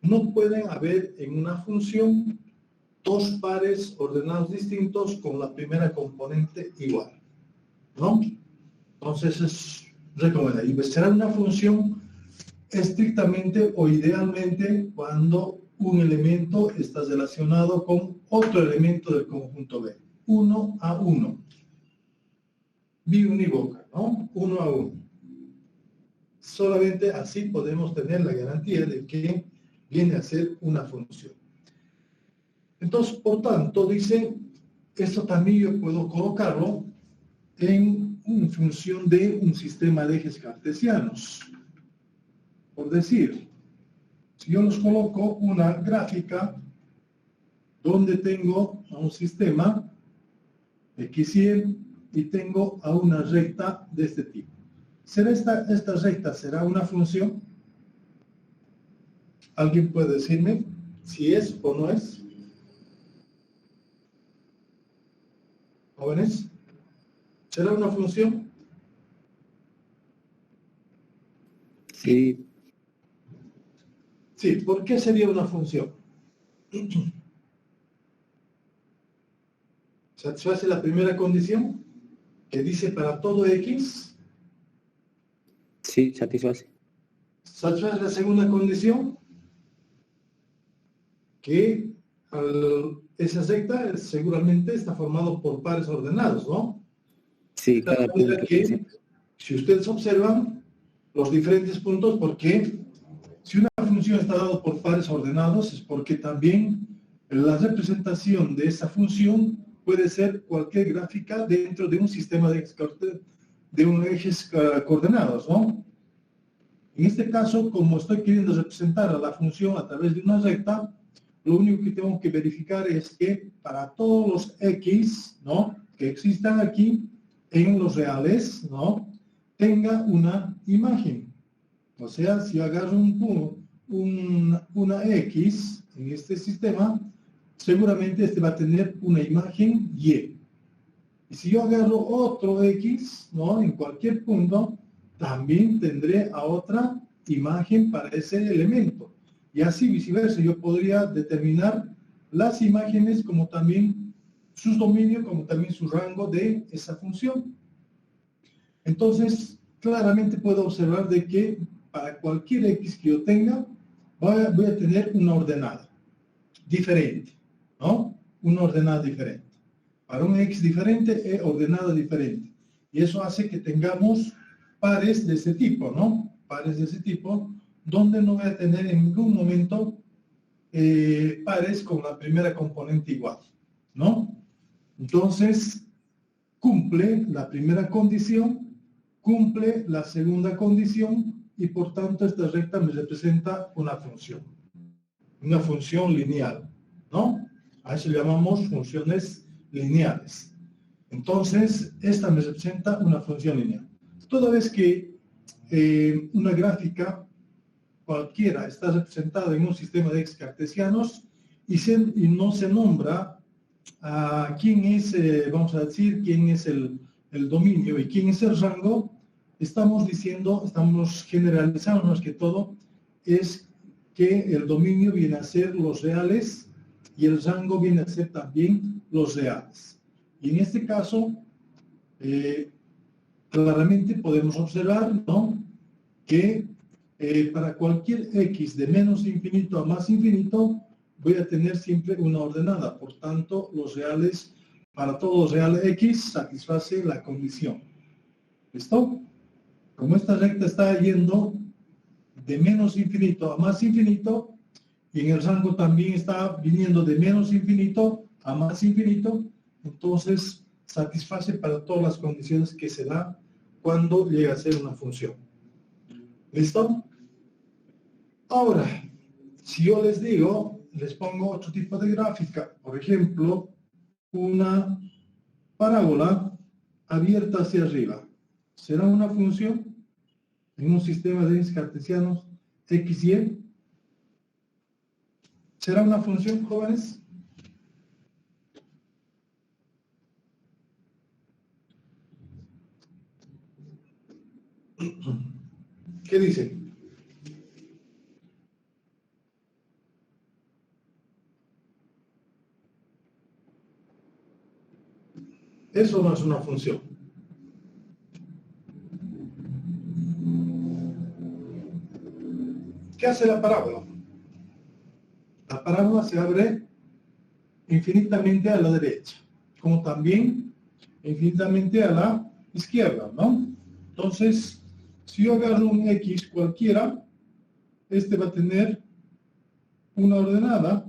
no pueden haber en una función dos pares ordenados distintos con la primera componente igual, ¿no? Entonces es recomendable. Y será una función estrictamente o idealmente cuando un elemento está relacionado con otro elemento del conjunto B. 1 a 1. Biunívoca, ¿no? 1 a 1. Solamente así podemos tener la garantía de que viene a ser una función. Entonces, por tanto, dice, esto también yo puedo colocarlo en función de un sistema de ejes cartesianos. Por decir, si yo los coloco una gráfica donde tengo a un sistema X y tengo a una recta de este tipo. ¿Será esta recta será una función? ¿Alguien puede decirme si es o no es? ¿Jóvenes? ¿Será una función? Sí, Sí, ¿por qué sería una función? ¿Satisface la primera condición? Que dice para todo X. sí, satisface. ¿Satisface la segunda condición? Que esa recta seguramente está formado por pares ordenados, ¿no? Sí, De tal cada manera punto. que, si ustedes observan los diferentes puntos, porque si una función está dada por pares ordenados, es porque también la representación de esa función puede ser cualquier gráfica dentro de un sistema de ejes coordenados, ¿no? En este caso, como estoy queriendo representar a la función a través de una recta, lo único que tengo que verificar es que para todos los X, ¿no?, que existan aquí en los reales, ¿no?, tenga una imagen. O sea, si yo agarro una X en este sistema, seguramente este va a tener una imagen Y. Y si yo agarro otro X, ¿no?, en cualquier punto, también tendré a otra imagen para ese elemento. Y así viceversa, yo podría determinar las imágenes como también sus dominios, como también su rango de esa función. Entonces, claramente puedo observar de que para cualquier X que yo tenga, voy a tener una ordenada diferente, ¿no? Una ordenada diferente. Para un X diferente, ordenada diferente. Y eso hace que tengamos pares de ese tipo, ¿no? Pares de ese tipo, donde no voy a tener en ningún momento pares con la primera componente igual, ¿no? Entonces, cumple la primera condición cumple la segunda condición y por tanto esta recta me representa una función lineal, ¿no? A eso llamamos funciones lineales. Entonces, esta me representa una función lineal. Toda vez que una gráfica cualquiera está representada en un sistema de ejes cartesianos y no se nombra a quién es, vamos a decir, quién es el dominio y quién es el rango, estamos generalizando más que todo, es que el dominio viene a ser los reales y el rango viene a ser también los reales. Y en este caso, claramente podemos observar, ¿no?, que para cualquier x de menos infinito a más infinito, voy a tener siempre una ordenada. Por tanto, para todos los reales x satisface la condición. ¿Listo? Como esta recta está yendo de menos infinito a más infinito, y en el rango también está viniendo de menos infinito a más infinito, entonces satisface para todas las condiciones que se da cuando llega a ser una función. ¿Listo? Ahora, si yo les pongo otro tipo de gráfica, por ejemplo, una parábola abierta hacia arriba, ¿será una función en un sistema de ejes cartesianos x y y? ¿Será una función, jóvenes? ¿Qué dicen? Eso no es una función. ¿Qué hace la parábola? La parábola se abre infinitamente a la derecha, como también infinitamente a la izquierda, ¿no? Entonces, si yo agarro un x cualquiera, este va a tener una ordenada.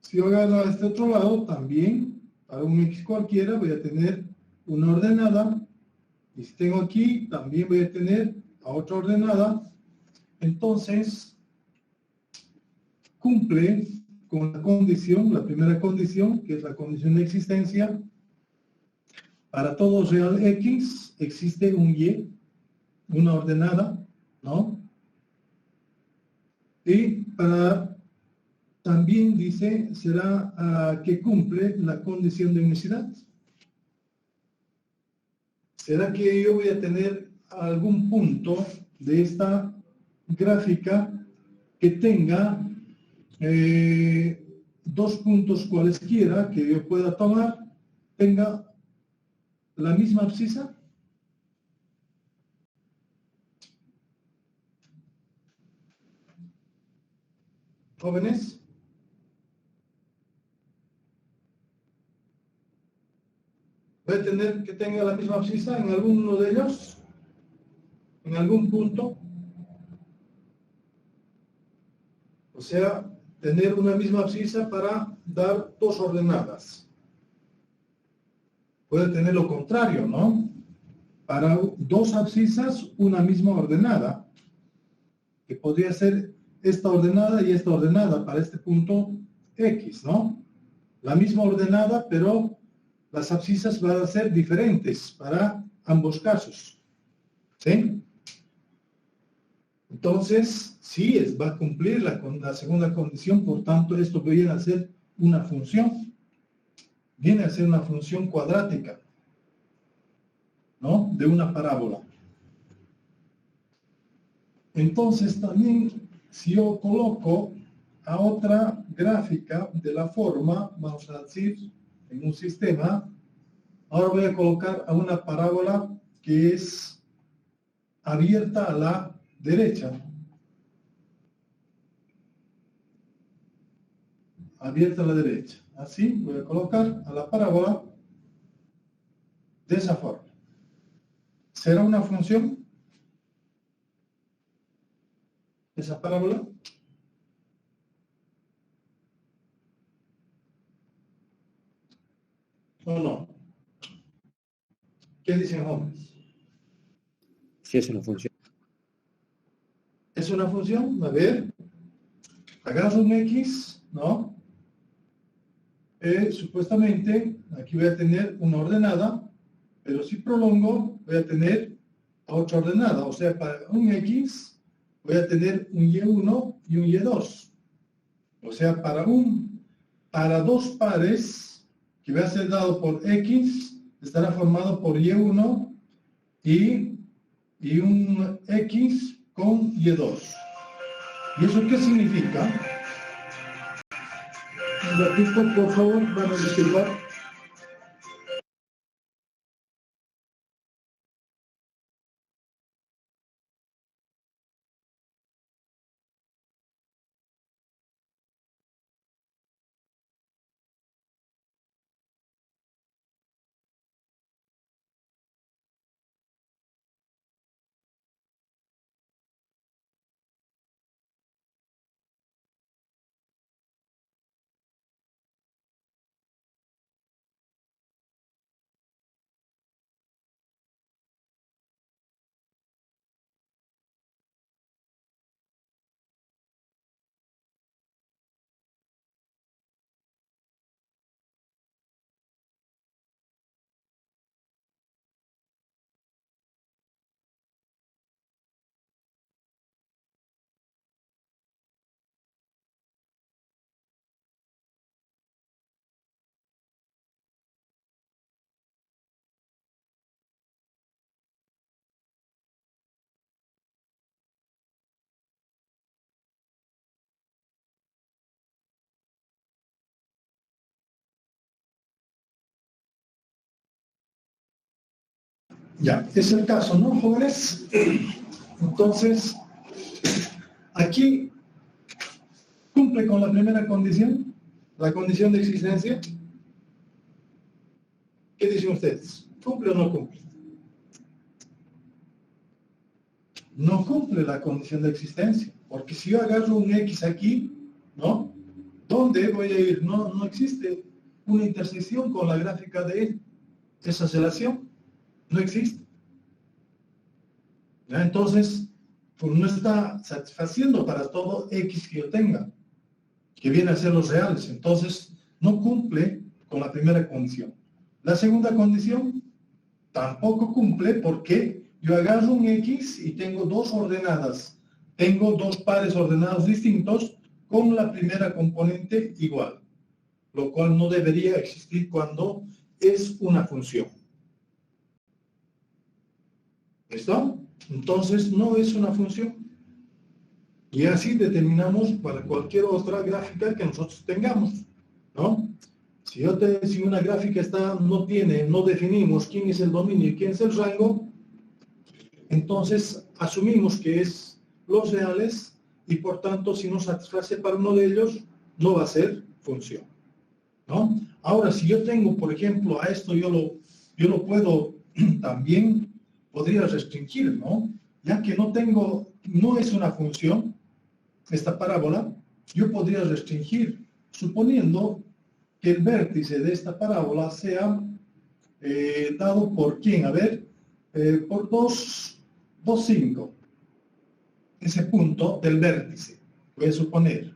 Si yo agarro a este otro lado, también, para un x cualquiera, voy a tener una ordenada. Y si tengo aquí, también voy a tener a otra ordenada. Entonces, cumple con la condición, la primera condición, que es la condición de existencia. Para todo real x existe un y, una ordenada, ¿no? Y también dice, será que cumple la condición de unicidad. ¿Será que yo voy a tener algún punto de esta gráfica que tenga dos puntos cualesquiera que yo pueda tomar, tenga la misma abscisa? ¿Jóvenes? ¿Voy a tener que tenga la misma abscisa en alguno de ellos? ¿En algún punto? O sea, tener una misma abscisa para dar dos ordenadas. Puede tener lo contrario, ¿no? Para dos abscisas, una misma ordenada, que podría ser esta ordenada y esta ordenada para este punto X, ¿no? La misma ordenada, pero las abscisas van a ser diferentes para ambos casos. ¿Sí? Entonces, sí, va a cumplir la segunda condición, por tanto, esto viene a ser una función. Viene a ser una función cuadrática, ¿no?, de una parábola. Entonces, también, si yo coloco a otra gráfica de la forma, vamos a decir, en un sistema, ahora voy a colocar a una parábola que es abierta a la derecha. Abierta a la derecha. Así voy a colocar a la parábola de esa forma. ¿Será una función esa parábola? ¿O no? ¿Qué dicen hombres? Sí, es una función. ¿Es una función? A ver, agarro un X, ¿no? Supuestamente, aquí voy a tener una ordenada, pero si prolongo, voy a tener otra ordenada. O sea, para un X, voy a tener un Y1 y un Y2. O sea, para dos pares, que va a ser dado por X, estará formado por Y1 y un X con Y2. ¿Y eso qué significa? Un ratito, por favor, van a disculpar. Ya, es el caso, ¿no, jóvenes? Entonces, aquí cumple con la primera condición, la condición de existencia. ¿Qué dicen ustedes? ¿Cumple o no cumple? No cumple la condición de existencia, porque si yo agarro un X aquí, ¿no? ¿Dónde voy a ir? No existe una intersección con la gráfica de esa relación. No existe. ¿Ya? Entonces, pues no está satisfaciendo para todo X que yo tenga, que viene a ser los reales. Entonces, no cumple con la primera condición. La segunda condición tampoco cumple porque yo agarro un X y tengo dos ordenadas. Tengo dos pares ordenados distintos con la primera componente igual, lo cual no debería existir cuando es una función. ¿Listo? Entonces, no es una función. Y así determinamos para cualquier otra gráfica que nosotros tengamos, ¿no? Si una gráfica no definimos quién es el dominio y quién es el rango, entonces asumimos que es los reales y por tanto si no satisface para uno de ellos, no va a ser función, ¿no? Ahora, si yo tengo, por ejemplo, a esto yo lo puedo también, podría restringir, ¿no? Ya que no es una función, esta parábola, yo podría restringir, suponiendo que el vértice de esta parábola sea dado por ¿quién? A ver, por 2,5. Ese punto del vértice, voy a suponer.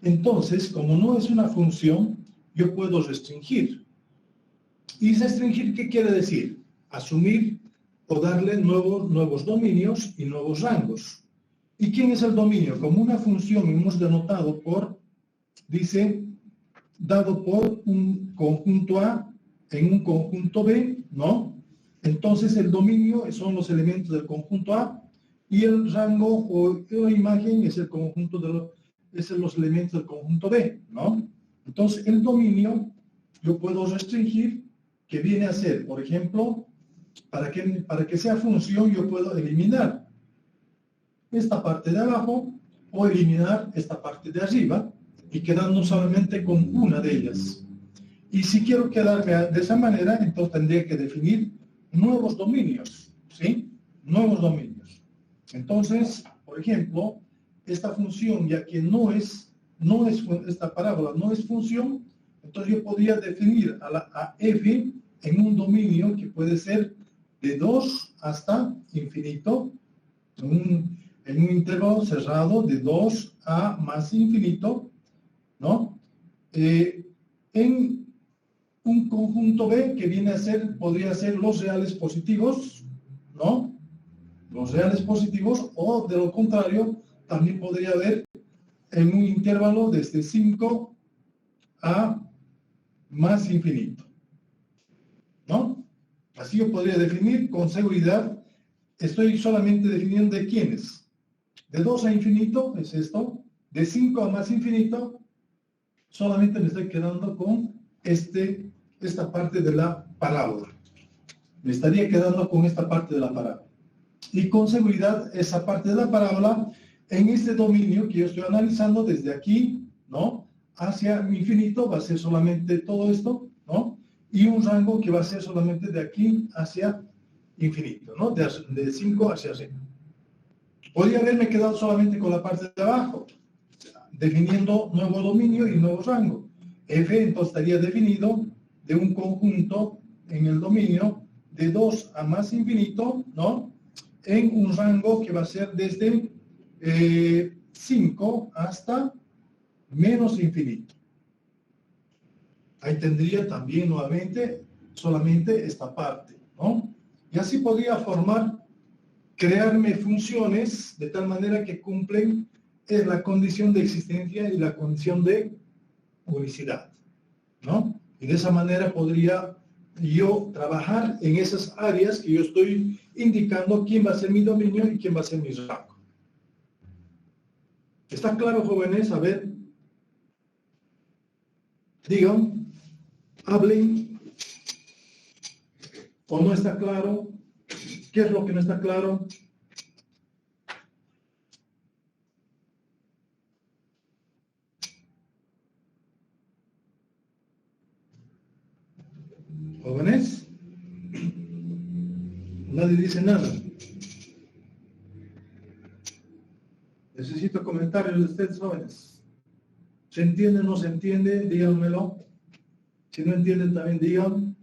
Entonces, como no es una función, yo puedo restringir. ¿Y restringir qué quiere decir? Asumir o darle nuevos dominios y nuevos rangos. ¿Y quién es el dominio? Como una función hemos denotado dado por un conjunto A en un conjunto B, ¿no? Entonces el dominio son los elementos del conjunto A y el rango o la imagen es el conjunto los elementos del conjunto B, ¿no? Entonces el dominio yo puedo restringir, que viene a ser, por ejemplo, para que sea función yo puedo eliminar esta parte de abajo o eliminar esta parte de arriba y quedando solamente con una de ellas. Y si quiero quedarme de esa manera, entonces tendría que definir nuevos dominios, ¿sí? Nuevos dominios. Entonces, por ejemplo, esta función, ya que esta parábola no es función, entonces yo podría definir a f en un dominio que puede ser de 2 hasta infinito, en un intervalo cerrado de 2 a más infinito, ¿no? En un conjunto B que viene a ser, podría ser los reales positivos, ¿no? Los reales positivos, o de lo contrario, también podría haber en un intervalo desde 5 a más infinito, ¿no? Así yo podría definir con seguridad, estoy solamente definiendo de quiénes. De 2 a infinito es esto, de 5 a más infinito, solamente me estoy quedando con esta parte de la parábola. Me estaría quedando con esta parte de la parábola. Y con seguridad, esa parte de la parábola, en este dominio que yo estoy analizando desde aquí, ¿no? Hacia infinito va a ser solamente todo esto, ¿no? Y un rango que va a ser solamente de aquí hacia infinito, ¿no? De 5 hacia 5. Podría haberme quedado solamente con la parte de abajo, definiendo nuevo dominio y nuevo rango. F entonces estaría definido de un conjunto en el dominio de 2 a más infinito, ¿no? En un rango que va a ser desde 5 hasta menos infinito. Ahí tendría también nuevamente solamente esta parte, ¿no? Y así podría crearme funciones de tal manera que cumplen la condición de existencia y la condición de unicidad, ¿no? Y de esa manera podría yo trabajar en esas áreas que yo estoy indicando quién va a ser mi dominio y quién va a ser mi rango. ¿Está claro, jóvenes? A ver, digan, hablen, o no está claro. ¿Qué es lo que no está claro? ¿Jóvenes? Nadie dice nada. Necesito comentarios de ustedes, jóvenes. ¿Se entiende o no se entiende? Díganmelo. Si no entienden, también digan.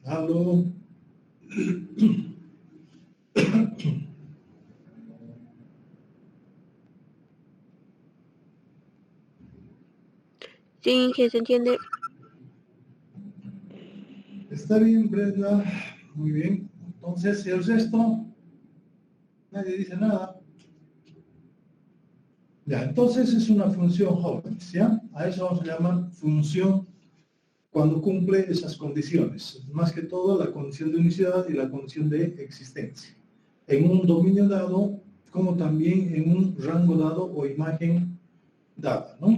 Aló. Sí, que se entiende. Está bien, Brenda. Muy bien. Entonces, el resto, nadie dice nada. Ya, entonces es una función jóvenes, ¿ya? A eso vamos a llamar función cuando cumple esas condiciones. Más que todo, la condición de unicidad y la condición de existencia. En un dominio dado, como también en un rango dado o imagen dada, ¿no?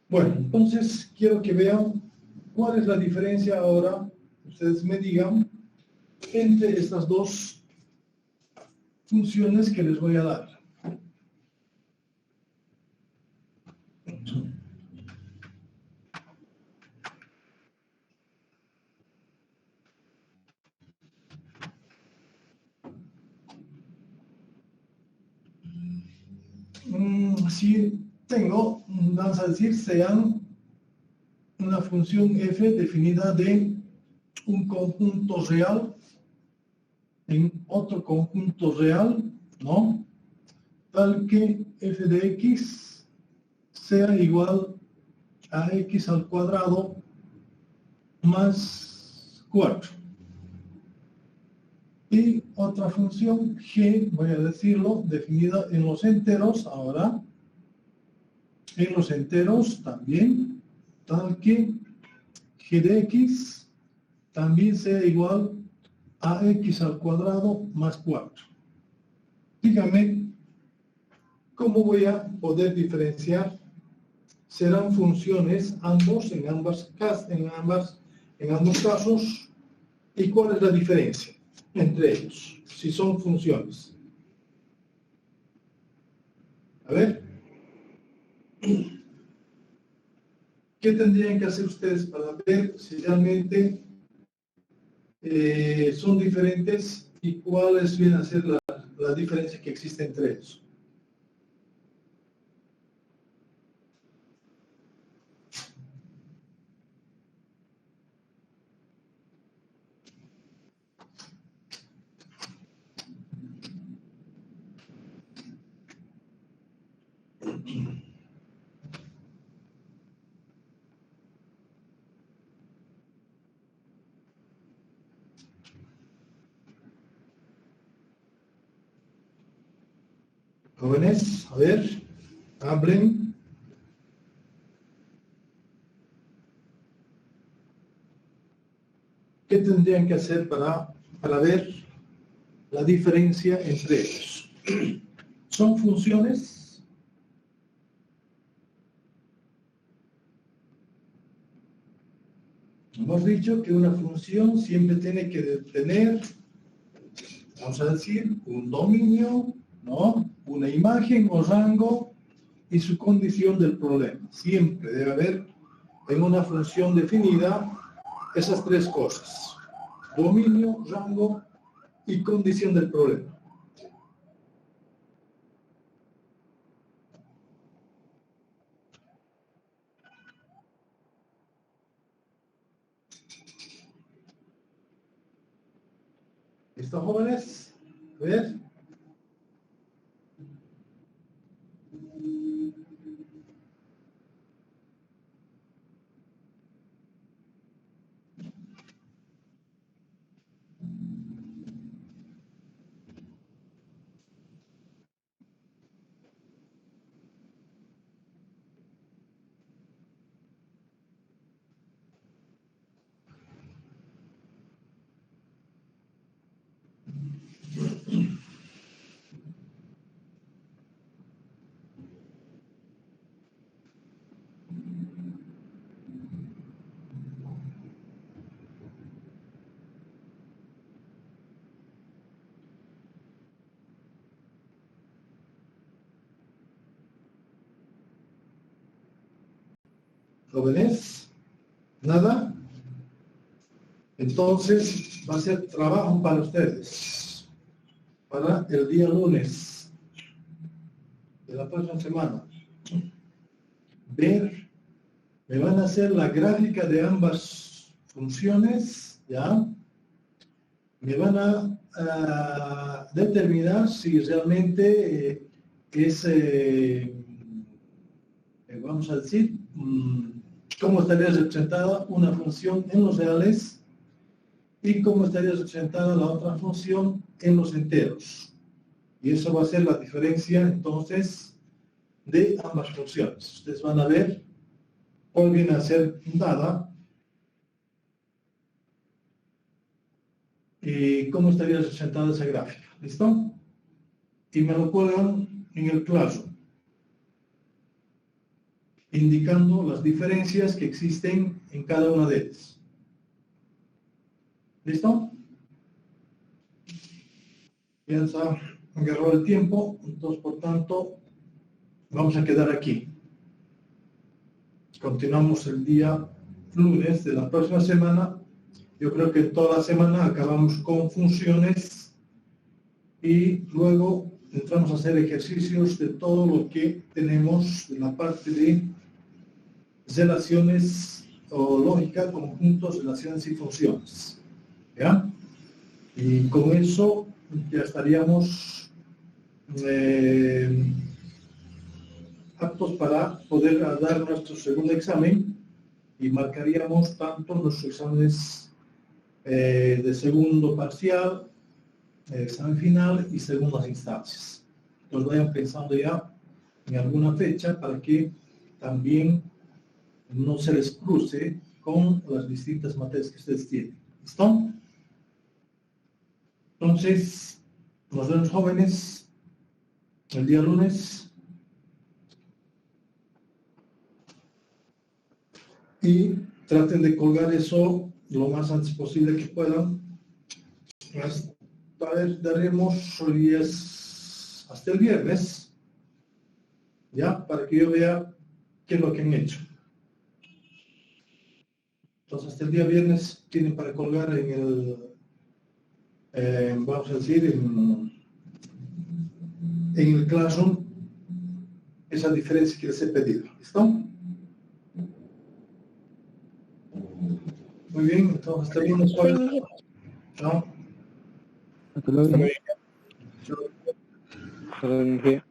Bueno, entonces quiero que vean cuál es la diferencia ahora, ustedes me digan, entre estas dos funciones que les voy a dar. Si tengo, vamos a decir, sean una función f definida de un conjunto real en otro conjunto real, ¿no? Tal que f de x sea igual a x al cuadrado más 4. Y otra función g, voy a decirlo, definida en los enteros ahora, en los enteros también, tal que g de x también sea igual a x al cuadrado más 4. Dígame, ¿cómo voy a poder diferenciar? Serán funciones ambos, en ambos casos, ¿y cuál es la diferencia entre ellos? Si son funciones. A ver. ¿Qué tendrían que hacer ustedes para ver si realmente son diferentes y cuáles vienen a ser la diferencia que existe entre ellos. Jóvenes, a ver, hablen. ¿Qué tendrían que hacer para ver la diferencia entre ellos? ¿Son funciones? Hemos dicho que una función siempre tiene que tener, vamos a decir, un dominio, ¿no? Una imagen o rango y su condición del problema. Siempre debe haber en una función definida esas tres cosas: dominio, rango y condición del problema. ¿Listo, jóvenes? A ver. Jóvenes, ¿nada? Entonces va a ser trabajo para ustedes, para el día lunes de la próxima semana. Me van a hacer la gráfica de ambas funciones, ¿ya? Me van a determinar si realmente es, vamos a decir, cómo estaría representada una función en los reales y cómo estaría representada la otra función en los enteros. Y eso va a ser la diferencia, entonces, de ambas funciones. Ustedes van a ver cuál viene a ser dada y cómo estaría representada esa gráfica. ¿Listo? Y me lo cuelgan en el Classroom, indicando las diferencias que existen en cada una de ellas. ¿Listo? Ya se agarró el tiempo, entonces por tanto vamos a quedar aquí. Continuamos el día lunes de la próxima semana. Yo creo que toda la semana acabamos con funciones y luego entramos a hacer ejercicios de todo lo que tenemos de la parte de relaciones o lógica, conjuntos, relaciones y funciones. ¿Ya? Y con eso ya estaríamos aptos para poder dar nuestro segundo examen y marcaríamos tanto nuestros exámenes de segundo parcial, examen final y segundas instancias. Entonces vayan pensando ya en alguna fecha para que también no se les cruce con las distintas materias que ustedes tienen. ¿Listo? Entonces, nos vemos, jóvenes, el día lunes. Y traten de colgar eso lo más antes posible que puedan. A ver, daremos hoy hasta el viernes, ya, para que yo vea qué es lo que han hecho. Entonces, hasta el día viernes tienen para colgar en vamos a decir, en el classroom, esa diferencia que les he pedido. ¿Listo? Muy bien, entonces tenemos Chao. Hasta luego. Hasta luego. Chao. Hasta luego.